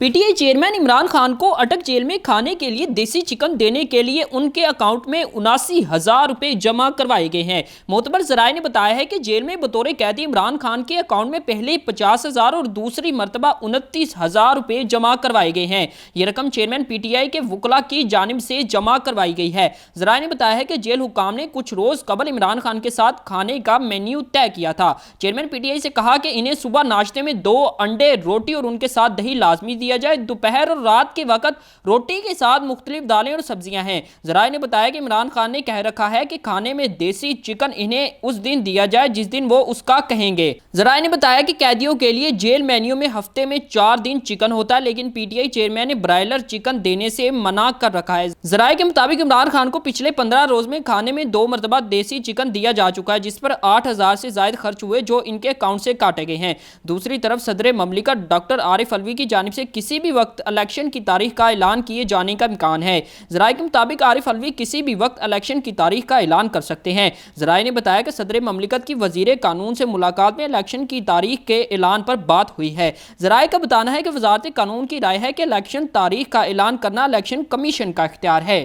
PTI chairman Imran Khan को अटक jail में खाने के लिए देसी चिकन देने के लिए उनके अकाउंट में 79,000 रुपए जमा करवाए गए हैं। मोतबर जराये ने बताया है कि जेल में बतौर कैदी इमरान खान के अकाउंट में पहले 50,000 और दूसरी मरतबा 29,000 रुपए जमा करवाए गए हैं। ये रकम चेयरमैन पीटीआई के वकला की जानिब से जमा करवाई गई है। जराये ने बताया है कि जेल हुकाम ने कुछ रोज कबल इमरान खान के साथ खाने का मेन्यू तय किया था। चेयरमैन पीटीआई से कहा कि इन्हें सुबह नाश्ते में 2 अंडे, रोटी और उनके साथ दही लाजमी दिया जाए। दोपहर और रात के वक्त रोटी के साथ मुख्तलिफ दालें और सब्जियां हैं। जराये ने बताया कि इमरान खान ने कह रखा है कि खाने में देसी चिकन इन्हें उस दिन दिया जाए जिस दिन वो उसका कहेंगे। जराये ने बताया कि कैदियों के लिए जेल मेन्यू में हफ्ते में 4 दिन चिकन होता है, लेकिन पीटीआई चेयरमैन ने ब्रायलर चिकन देने से मना कर रखा है। जराये के मुताबिक इमरान खान को पिछले 15 रोज में खाने में 2 मरतबा देसी चिकन दिया जा चुका है, जिस पर 8,000 से ज्यादा खर्च हुए जो इनके अकाउंट से काटे गए हैं। दूसरी तरफ सदर ममलिकत डॉक्टर आरिफ अलवी की जानिब से किसी भी वक्त इलेक्शन की तारीख का ऐलान किए जाने का इम्कान है। जराये के मुताबिक आरिफ अलवी किसी भी वक्त इलेक्शन की तारीख का ऐलान कर सकते हैं। जराये ने बताया कि सदर ममलिकत की वजीर कानून से मुलाकात में इलेक्शन की तारीख के ऐलान पर बात हुई है। जराये का बताना है कि वजारत कानून की राय है कि इलेक्शन तारीख का ऐलान करना इलेक्शन कमीशन का इख्तियार है।